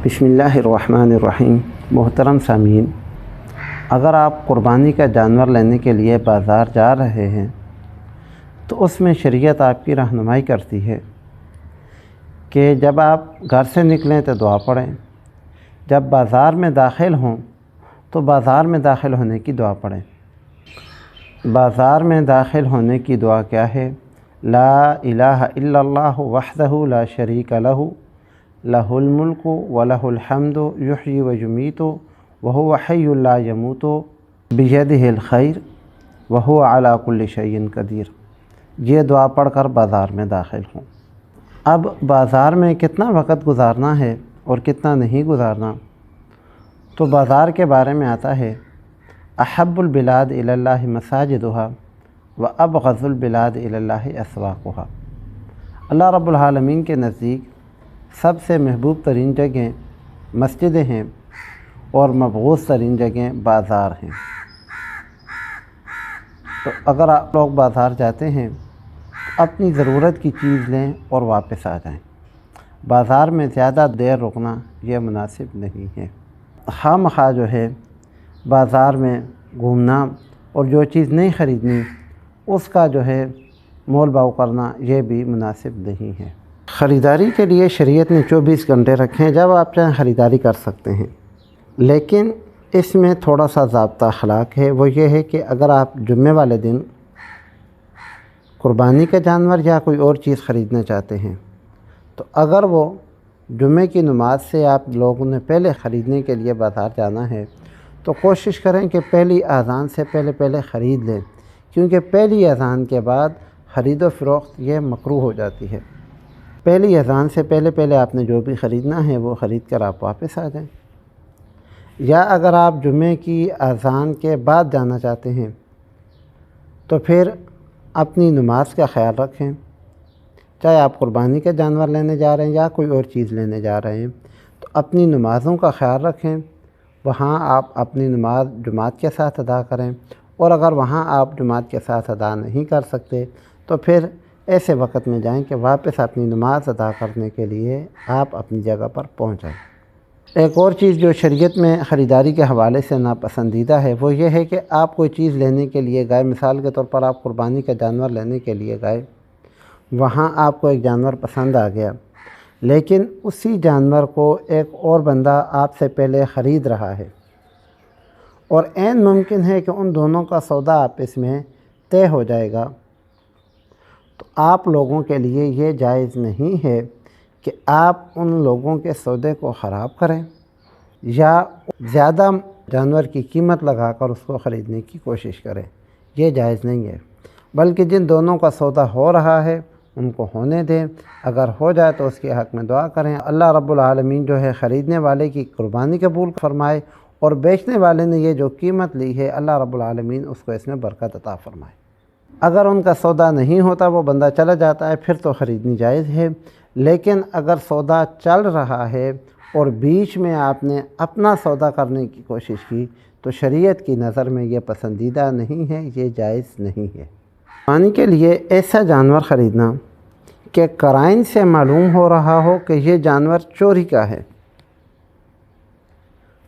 بسم اللہ الرحمن الرحیم۔ محترم سامعین، اگر آپ قربانی کا جانور لینے کے لیے بازار جا رہے ہیں تو اس میں شریعت آپ کی رہنمائی کرتی ہے کہ جب آپ گھر سے نکلیں تو دعا پڑھیں، جب بازار میں داخل ہوں تو بازار میں داخل ہونے کی دعا پڑھیں۔ بازار میں داخل ہونے کی دعا کیا ہے؟ لا الہ الا اللہ وحدہ لا شریک لہ لہ الملک ولہ الحمد یحیی ویمیت وہو حی لا یموت بیدہ الخیر وہو علی کل شیء قدیر۔ یہ دعا پڑھ کر بازار میں داخل ہوں۔ اب بازار میں کتنا وقت گزارنا ہے اور کتنا نہیں گزارنا، تو بازار کے بارے میں آتا ہے احب البلاد الی اللہ مساجدہا وابغض البلاد الی اللہ اسواقہا۔ اللہ رب العالمین کے نزدیک سب سے محبوب ترین جگہیں مسجدیں ہیں اور مبغوض ترین جگہیں بازار ہیں۔ تو اگر آپ لوگ بازار جاتے ہیں اپنی ضرورت کی چیز لیں اور واپس آ جائیں۔ بازار میں زیادہ دیر رکنا یہ مناسب نہیں ہے۔ خواہ مخواہ جو ہے بازار میں گھومنا اور جو چیز نہیں خریدنی اس کا جو ہے مول بھاؤ کرنا یہ بھی مناسب نہیں ہے۔ خریداری کے لیے شریعت نے 24 گھنٹے رکھے ہیں، جب آپ چاہیں خریداری کر سکتے ہیں، لیکن اس میں تھوڑا سا ضابطہ اخلاق ہے۔ وہ یہ ہے کہ اگر آپ جمعے والے دن قربانی کا جانور یا کوئی اور چیز خریدنا چاہتے ہیں تو اگر وہ جمعے کی نماز سے آپ لوگوں نے پہلے خریدنے کے لیے بازار جانا ہے تو کوشش کریں کہ پہلی اذان سے پہلے خرید لیں، کیونکہ پہلی اذان کے بعد خرید و فروخت یہ مکروہ ہو جاتی ہے۔ پہلی اذان سے پہلے آپ نے جو بھی خریدنا ہے وہ خرید کر آپ واپس آ جائیں، یا اگر آپ جمعے کی اذان کے بعد جانا چاہتے ہیں تو پھر اپنی نماز کا خیال رکھیں، چاہے آپ قربانی کا جانور لینے جا رہے ہیں یا کوئی اور چیز لینے جا رہے ہیں تو اپنی نمازوں کا خیال رکھیں، وہاں آپ اپنی نماز جماعت کے ساتھ ادا کریں، اور اگر وہاں آپ جماعت کے ساتھ ادا نہیں کر سکتے تو پھر ایسے وقت میں جائیں کہ واپس اپنی نماز ادا کرنے کے لیے آپ اپنی جگہ پر پہنچ جائیں۔ ایک اور چیز جو شریعت میں خریداری کے حوالے سے ناپسندیدہ ہے وہ یہ ہے کہ آپ کوئی چیز لینے کے لیے گئے، مثال کے طور پر آپ قربانی کا جانور لینے کے لیے گئے، وہاں آپ کو ایک جانور پسند آ گیا، لیکن اسی جانور کو ایک اور بندہ آپ سے پہلے خرید رہا ہے اور عین ممکن ہے کہ ان دونوں کا سودا آپس میں طے ہو جائے گا، تو آپ لوگوں کے لیے یہ جائز نہیں ہے کہ آپ ان لوگوں کے سودے کو خراب کریں یا زیادہ جانور کی قیمت لگا کر اس کو خریدنے کی کوشش کریں۔ یہ جائز نہیں ہے، بلکہ جن دونوں کا سودا ہو رہا ہے ان کو ہونے دیں، اگر ہو جائے تو اس کے حق میں دعا کریں، اللہ رب العالمین جو ہے خریدنے والے کی قربانی قبول فرمائے اور بیچنے والے نے یہ جو قیمت لی ہے اللہ رب العالمین اس کو اس میں برکت عطا فرمائے۔ اگر ان کا سودا نہیں ہوتا، وہ بندہ چلا جاتا ہے، پھر تو خریدنی جائز ہے، لیکن اگر سودا چل رہا ہے اور بیچ میں آپ نے اپنا سودا کرنے کی کوشش کی تو شریعت کی نظر میں یہ پسندیدہ نہیں ہے، یہ جائز نہیں ہے۔ قربانی کے لیے ایسا جانور خریدنا کہ قرائن سے معلوم ہو رہا ہو کہ یہ جانور چوری کا ہے،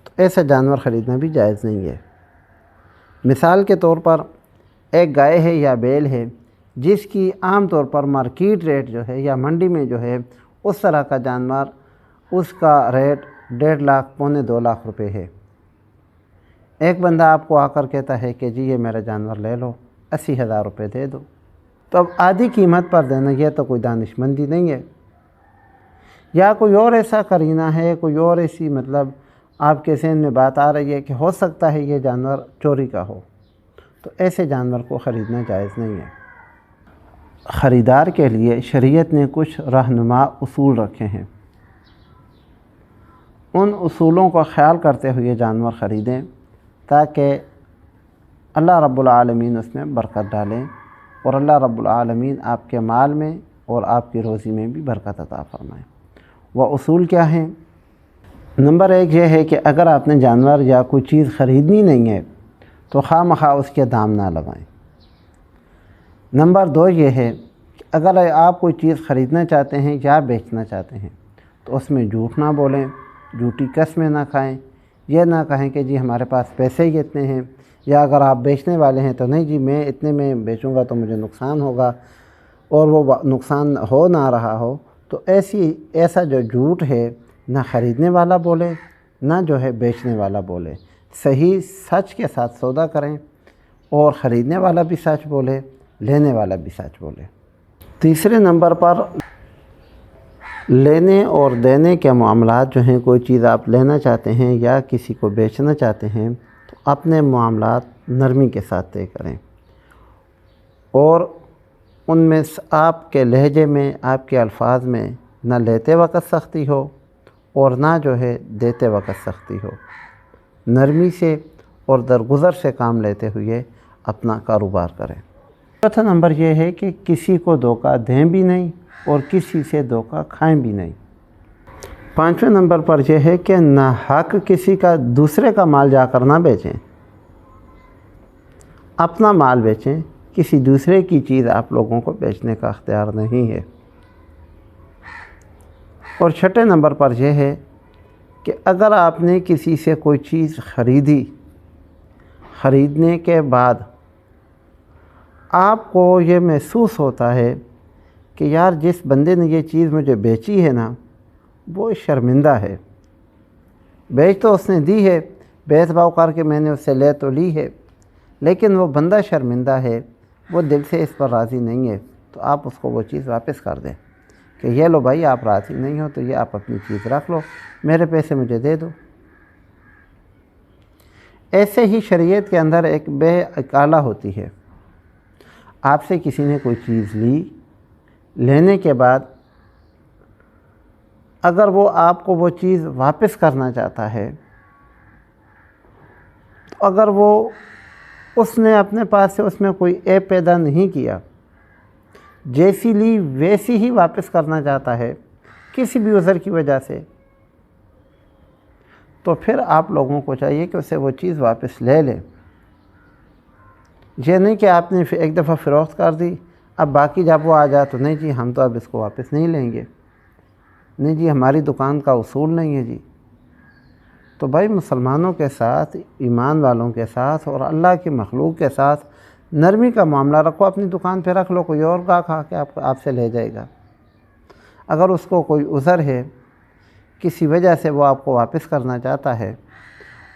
تو ایسا جانور خریدنا بھی جائز نہیں ہے۔ مثال کے طور پر ایک گائے ہے یا بیل ہے جس کی عام طور پر مارکیٹ ریٹ جو ہے یا منڈی میں جو ہے اس طرح کا جانور اس کا ریٹ 1.5 لاکھ پونے 2 لاکھ روپے ہے، ایک بندہ آپ کو آ کر کہتا ہے کہ جی یہ میرا جانور لے لو، 80,000 روپے دے دو، تو اب آدھی قیمت پر دینا یہ تو کوئی دانش مندی نہیں ہے، یا کوئی اور ایسا قرینہ ہے، کوئی اور ایسی مطلب آپ کے ذہن میں بات آ رہی ہے کہ ہو سکتا ہے یہ جانور چوری کا ہو، تو ایسے جانور کو خریدنا جائز نہیں ہے۔ خریدار کے لیے شریعت نے کچھ رہنما اصول رکھے ہیں، ان اصولوں کا خیال کرتے ہوئے جانور خریدیں تاکہ اللہ رب العالمین اس میں برکت ڈالیں اور اللہ رب العالمین آپ کے مال میں اور آپ کی روزی میں بھی برکت عطا فرمائیں۔ وہ اصول کیا ہیں؟ نمبر 1 یہ ہے کہ اگر آپ نے جانور یا کوئی چیز خریدنی نہیں ہے تو خواہ مخواہ اس کے دام نہ لگائیں۔ نمبر 2 یہ ہے کہ اگر آپ کوئی چیز خریدنا چاہتے ہیں یا بیچنا چاہتے ہیں تو اس میں جھوٹ نہ بولیں جھوٹی قسمیں نہ کھائیں، یہ نہ کہیں کہ جی ہمارے پاس پیسے ہی اتنے ہیں، یا اگر آپ بیچنے والے ہیں تو نہیں جی میں اتنے میں بیچوں گا تو مجھے نقصان ہوگا، اور وہ نقصان ہو نہ رہا ہو، تو ایسا جو جھوٹ ہے نہ خریدنے والا بولے نہ جو ہے بیچنے والا بولے۔ صحیح سچ کے ساتھ سودا کریں، اور خریدنے والا بھی سچ بولے، لینے والا بھی سچ بولے۔ تیسرے نمبر پر لینے اور دینے کے معاملات جو ہیں، کوئی چیز آپ لینا چاہتے ہیں یا کسی کو بیچنا چاہتے ہیں تو اپنے معاملات نرمی کے ساتھ طے کریں، اور ان میں آپ کے لہجے میں، آپ کے الفاظ میں نہ لیتے وقت سختی ہو اور نہ جو ہے دیتے وقت سختی ہو۔ نرمی سے اور درگزر سے کام لیتے ہوئے اپنا کاروبار کریں۔ چوتھا نمبر یہ ہے کہ کسی کو دھوکہ دیں بھی نہیں اور کسی سے دھوکہ کھائیں بھی نہیں۔ پانچویں نمبر پر یہ ہے کہ ناحق کسی کا دوسرے کا مال جا کر نہ بیچیں، اپنا مال بیچیں، کسی دوسرے کی چیز آپ لوگوں کو بیچنے کا اختیار نہیں ہے۔ اور چھٹے نمبر پر یہ ہے کہ اگر آپ نے کسی سے کوئی چیز خریدنے کے بعد آپ کو یہ محسوس ہوتا ہے کہ یار جس بندے نے یہ چیز مجھے بیچی ہے نا وہ شرمندہ ہے، بیچ تو اس نے دی ہے، بیچ باؤ کر کے میں نے اس سے لے تو لی ہے، لیکن وہ بندہ شرمندہ ہے، وہ دل سے اس پر راضی نہیں ہے، تو آپ اس کو وہ چیز واپس کر دیں کہ یہ لو بھائی آپ راضی نہیں ہو تو یہ آپ اپنی چیز رکھ لو، میرے پیسے مجھے دے دو۔ ایسے ہی شریعت کے اندر ایک بے عقالہ ہوتی ہے، آپ سے کسی نے کوئی چیز لی، لینے کے بعد اگر وہ آپ کو وہ چیز واپس کرنا چاہتا ہے تو اگر وہ اس نے اپنے پاس سے اس میں کوئی عیب پیدا نہیں کیا، جیسی لی ویسی ہی واپس کرنا چاہتا ہے کسی بھی عذر کی وجہ سے، تو پھر آپ لوگوں کو چاہیے کہ اسے وہ چیز واپس لے لیں۔ یہ نہیں کہ آپ نے ایک دفعہ فروخت کر دی، اب باقی جب وہ آ جائے تو نہیں جی ہم تو اب اس کو واپس نہیں لیں گے، نہیں جی ہماری دکان کا اصول نہیں ہے جی۔ تو بھائی مسلمانوں کے ساتھ، ایمان والوں کے ساتھ اور اللہ کی مخلوق کے ساتھ نرمی کا معاملہ رکھو، اپنی دکان پہ رکھ لو، کوئی اور گاہک آ کے آپ سے لے جائے گا۔ اگر اس کو کوئی عذر ہے، کسی وجہ سے وہ آپ کو واپس کرنا چاہتا ہے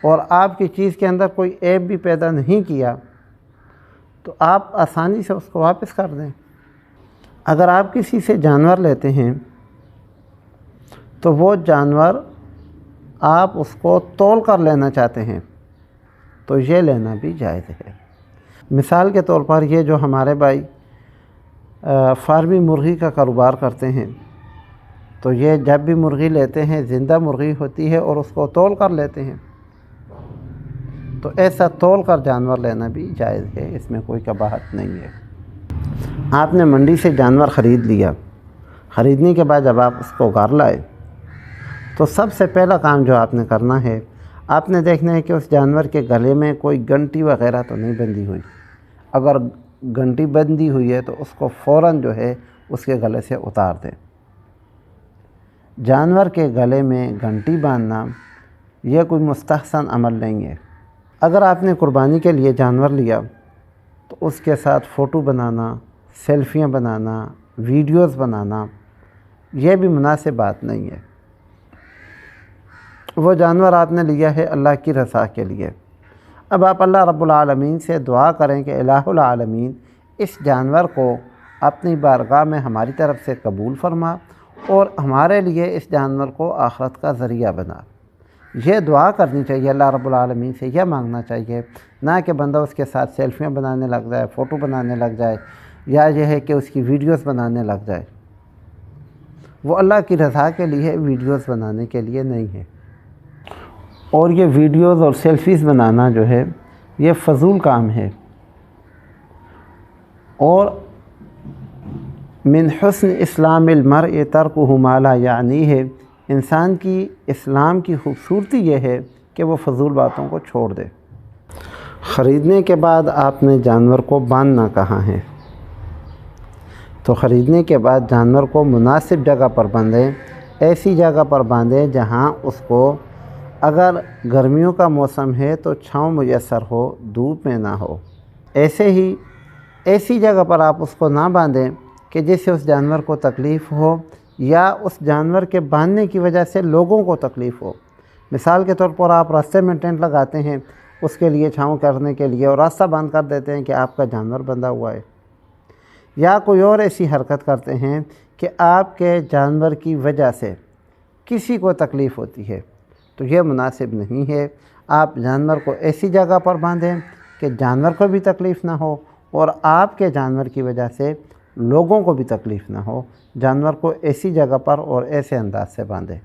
اور آپ کی چیز کے اندر کوئی عیب بھی پیدا نہیں کیا تو آپ آسانی سے اس کو واپس کر دیں۔ اگر آپ کسی سے جانور لیتے ہیں تو وہ جانور آپ اس کو تول کر لینا چاہتے ہیں تو یہ لینا بھی جائز ہے۔ مثال کے طور پر یہ جو ہمارے بھائی فارمی مرغی کا کاروبار کرتے ہیں تو یہ جب بھی مرغی لیتے ہیں زندہ مرغی ہوتی ہے اور اس کو تول کر لیتے ہیں، تو ایسا تول کر جانور لینا بھی جائز ہے، اس میں کوئی قباحت نہیں ہے۔ آپ نے منڈی سے جانور خرید لیا، خریدنے کے بعد جب آپ اس کو گھر لائے تو سب سے پہلا کام جو آپ نے کرنا ہے، آپ نے دیکھنا ہے کہ اس جانور کے گلے میں کوئی گھنٹی وغیرہ تو نہیں بندھی ہوئی۔ اگر گھنٹی بندھی ہوئی ہے تو اس کو فوراً جو ہے اس کے گلے سے اتار دیں۔ جانور کے گلے میں گھنٹی باندھنا یہ کوئی مستحسن عمل نہیں ہے۔ اگر آپ نے قربانی کے لیے جانور لیا تو اس کے ساتھ فوٹو بنانا، سیلفیاں بنانا، ویڈیوز بنانا یہ بھی مناسب بات نہیں ہے۔ وہ جانور آپ نے لیا ہے اللہ کی رضا کے لیے، اب آپ اللہ رب العالمین سے دعا کریں کہ الہ العالمین اس جانور کو اپنی بارگاہ میں ہماری طرف سے قبول فرما اور ہمارے لیے اس جانور کو آخرت کا ذریعہ بنا۔ یہ دعا کرنی چاہیے اللہ رب العالمین سے، یہ مانگنا چاہیے، نہ کہ بندہ اس کے ساتھ سیلفیاں بنانے لگ جائے، فوٹو بنانے لگ جائے، یا یہ ہے کہ اس کی ویڈیوز بنانے لگ جائے۔ وہ اللہ کی رضا کے لیے ویڈیوز بنانے کے لیے نہیں ہے۔ اور یہ ویڈیوز اور سیلفیز بنانا جو ہے یہ فضول کام ہے، اور من حسن اسلام المرء ترکہ ما لا یعنیہ، انسان کی اسلام کی خوبصورتی یہ ہے کہ وہ فضول باتوں کو چھوڑ دے۔ خریدنے کے بعد آپ نے جانور کو باندھنا کہاں ہے، تو خریدنے کے بعد جانور کو مناسب جگہ پر باندھیں ایسی جگہ پر باندھیں جہاں اس کو اگر گرمیوں کا موسم ہے تو چھاؤں میسر ہو، دھوپ میں نہ ہو۔ ایسے ہی ایسی جگہ پر آپ اس کو نہ باندھیں کہ جس سے اس جانور کو تکلیف ہو یا اس جانور کے باندھنے کی وجہ سے لوگوں کو تکلیف ہو۔ مثال کے طور پر آپ راستے میں ٹینٹ لگاتے ہیں اس کے لیے چھاؤں کرنے کے لیے، اور راستہ بند کر دیتے ہیں کہ آپ کا جانور بندھا ہوا ہے، یا کوئی اور ایسی حرکت کرتے ہیں کہ آپ کے جانور کی وجہ سے کسی کو تکلیف ہوتی ہے، تو یہ مناسب نہیں ہے۔ آپ جانور کو ایسی جگہ پر باندھیں کہ جانور کو بھی تکلیف نہ ہو اور آپ کے جانور کی وجہ سے لوگوں کو بھی تکلیف نہ ہو۔ جانور کو ایسی جگہ پر اور ایسے انداز سے باندھیں۔